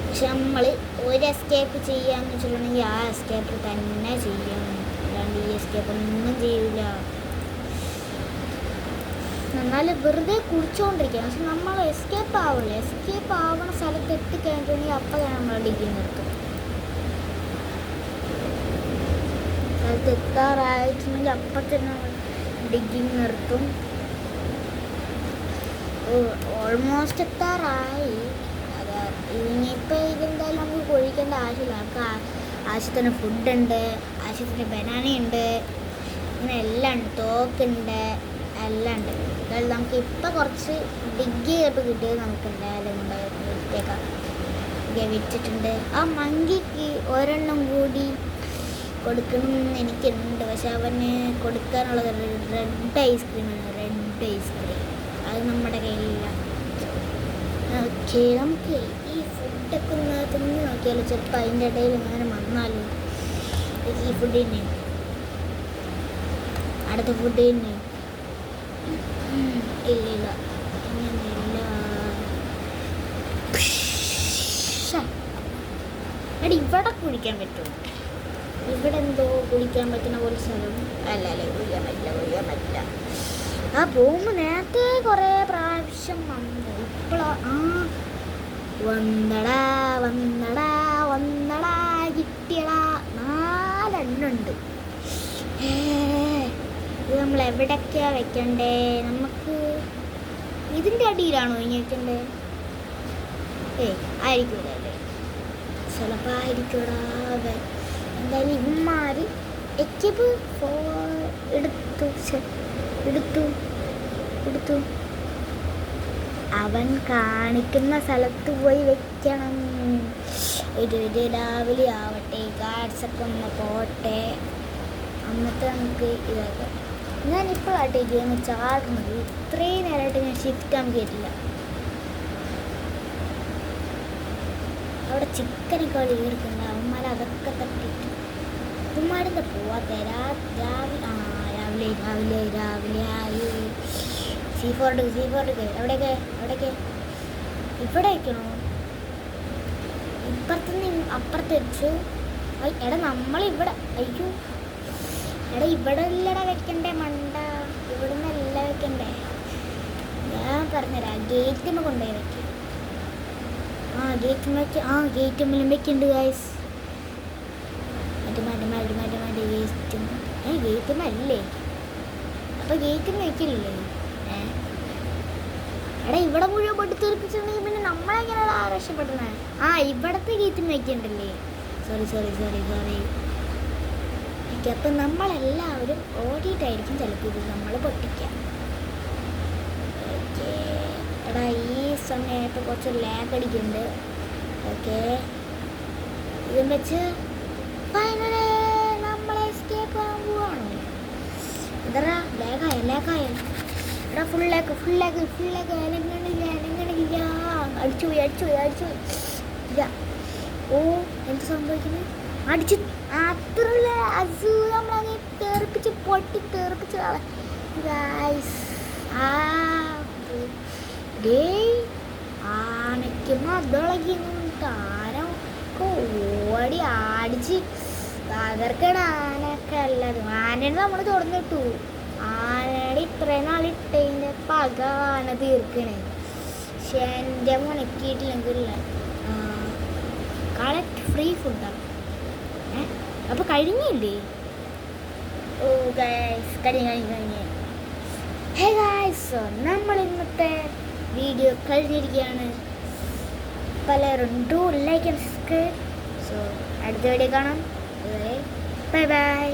പക്ഷെ നമ്മൾ ഒരു എസ്കേപ്പ് ചെയ്യാന്ന് വെച്ചിട്ടുണ്ടെങ്കിൽ ആ എസ്കേപ്പ് തന്നെ ചെയ്യണം, അല്ലാണ്ട് ഈ എസ്കേപ്പ് ഒന്നും ചെയ്യില്ല. എന്നാലും വെറുതെ കുടിച്ചുകൊണ്ടിരിക്കണം. പക്ഷെ നമ്മൾ എസ്കേപ്പ് ആവില്ല. എസ്കേപ്പ് ആവണ സ്ഥലത്ത് എത്തിക്കഴിഞ്ഞിട്ടുണ്ടെങ്കിൽ അപ്പം തന്നെ നമ്മൾ ഡിഗ്രി നിർത്തും. സ്ഥലത്ത് എത്താറായിട്ടുണ്ടെങ്കിൽ അപ്പം തന്നെ നമ്മൾ ഡിഗ്രി നിർത്തും. ഓൾമോസ്റ്റ് എത്താറായി. ഇനിയിപ്പോൾ ഇതെന്തായാലും നമുക്ക് കൊഴിക്കേണ്ട ആവശ്യമില്ല. നമുക്ക് ആവശ്യത്തിന് ഫുഡുണ്ട്, ആവശ്യത്തിന് ബനാനയുണ്ട്, അങ്ങനെ എല്ലാം ഉണ്ട്, തോക്കുണ്ട്, എല്ലാം ഉണ്ട്. അതായത് നമുക്ക് ഇപ്പം കുറച്ച് ഡിഗ് ചെയ്തപ്പോൾ കിട്ടിയത് നമുക്ക് എന്തായാലും വിറ്റേക്കാം. വിറ്റിട്ടുണ്ട്. ആ മങ്കിക്ക് ഒരെണ്ണം കൂടി കൊടുക്കണം എന്ന് എനിക്കുണ്ട്. പക്ഷെ അവന് കൊടുക്കാനുള്ളത് റെഡ് ഐസ്ക്രീമാണ്. റെഡ് ഐസ്ക്രീം അത് നമ്മുടെ കയ്യിലില്ല. ഓക്കെ, നമുക്ക് ഈ ഫുഡൊക്കെ ഒന്ന് തിന്ന് നോക്കിയാലോ. ചിലപ്പോൾ അതിൻ്റെ ഇടയിൽ അങ്ങനെ വന്നാലോ. ഈ ഫുഡ് തന്നെ, അടുത്ത ഫുഡ് തന്നെ. ഇല്ല അങ്ങനെയില്ല. എടി ഇവിടെ കുടിക്കാൻ പറ്റുമോ? ഇവിടെ എന്തോ കുടിക്കാൻ പറ്റുന്ന പോലെ സ്ഥലം അല്ലേ? കുടിക്കാൻ പറ്റില്ല. ആ ബോംബ് നേരത്തെ കുറേ പ്രാവശ്യം വന്നു. ഇപ്പോഴാ വന്നടാ കിട്ടിയടാ. 4 എണ്ണുണ്ട്. ഇത് നമ്മൾ എവിടൊക്കെയാ വെക്കണ്ടേ? നമുക്ക് ഇതിൻ്റെ അടിയിലാണോ ഇനി വെക്കണ്ടേ? ആയിരിക്കൂലേ? ചിലപ്പോൾ ആയിരിക്കൂടാ. എന്തായാലും ഇവന്മാർ എക്യപ്പ് എടുത്തു. അവൻ കാണിക്കുന്ന സ്ഥലത്ത് പോയി വെക്കണം. ഒരു രാവിലെ ആവട്ടെ, ഗാർഡ്സൊക്കെ ഒന്ന് പോട്ടെ, എന്നിട്ട് നമുക്ക് ഇതാക്കാം. ഞാനിപ്പോഴാട്ടെ ഗെയിം ചാടുന്നത്. ഇത്രയും നേരമായിട്ട് ഞാൻ ഷിഫ്റ്റ് ആകാൻ കേട്ടില്ല. അവിടെ ചിക്കനൊക്കെ എടുക്കുന്നുണ്ട്. അവന്മാർ അതൊക്കെ തട്ടിയിട്ട് ഉമ്മാരെന്താ പോവാത്ത? രാവിലെ ആയി. C4 എവിടെയൊക്കെ ഇവിടെ വയ്ക്കണോ? ഇപ്പുറത്തുനിന്ന് അപ്പുറത്ത് വെച്ചു. എടാ നമ്മളിവിടെ, അയ്യോ എടാ ഇവിടെ അല്ലടാ വെക്കണ്ടേ മണ്ട, ഇവിടുന്ന് അല്ല വെക്കണ്ടേ. ഞാൻ പറഞ്ഞുതരാം, ഗേറ്റിന് കൊണ്ടുപോയി വെക്കും. ഗേറ്റുമ്മലും വെക്കുന്നുണ്ട് ഗൈസ്. ഗേറ്റുമ്മല്ലേ? അപ്പോൾ ഗേറ്റിന് വെക്കില്ലേ? എടാ ഇവിടെ മുഴുവൻ പൊട്ടി തെറിപ്പിച്ചിട്ടുണ്ടെങ്കിൽ പിന്നെ നമ്മളെങ്ങനെയാണ് രക്ഷപ്പെടുന്നത്? ഇവിടത്തെ ഗേറ്റിന് വെക്കണ്ടല്ലേ? സോറി. അപ്പം നമ്മളെല്ലാവരും ഓടിയിട്ടായിരിക്കും ചിലപ്പോൾ ഇത് നമ്മൾ പൊട്ടിക്കാം. ഓക്കെ എടാ, ഈ സമയമായപ്പോൾ കുറച്ച് ലാഗ് അടിക്കുന്നുണ്ട്. ഓക്കെ, ഇതും വെച്ച് ഫൈനലി നമ്മൾ എസ്കേപ്പ് ആകാൻ പോവാണോ? എന്താ ലാഗായ എടാ, ഫുള്ളാക്ക് അനങ്ങണില്ല. അടിച്ചു പോയി. എന്ത് സംഭവിക്കുന്നത്? അടിച്ചു അത്ര നമ്മളങ്ങനെ തെറിപ്പിച്ച് ആനയ്ക്കുമ്പോൾ അതിളകി താരം ഓടി അടിച്ച് തകർക്കണ ആനയൊക്കെ അല്ലത്. ആനയാണ് നമ്മൾ തുറന്നിട്ടു. ആനയുടെ ഇത്രയും നാളിട്ടതിൻ്റെ പക ആന തീർക്കണേ. പക്ഷെ എൻ്റെ മുണക്കിയിട്ടില്ലെങ്കിൽ കളക്ട് ഫ്രീ ഫുഡാണ്. അപ്പോൾ കഴിഞ്ഞില്ലേ? ഓ ഗൈസ്, കഴിഞ്ഞ്. ഹേ ഗൈസ്, നമ്മൾ ഇന്നത്തെ വീഡിയോ കഴിഞ്ഞിരിക്കുകയാണ്. പലരും do like and subscribe. So അടുത്ത വീഡിയോ കാണാം. Bye bye.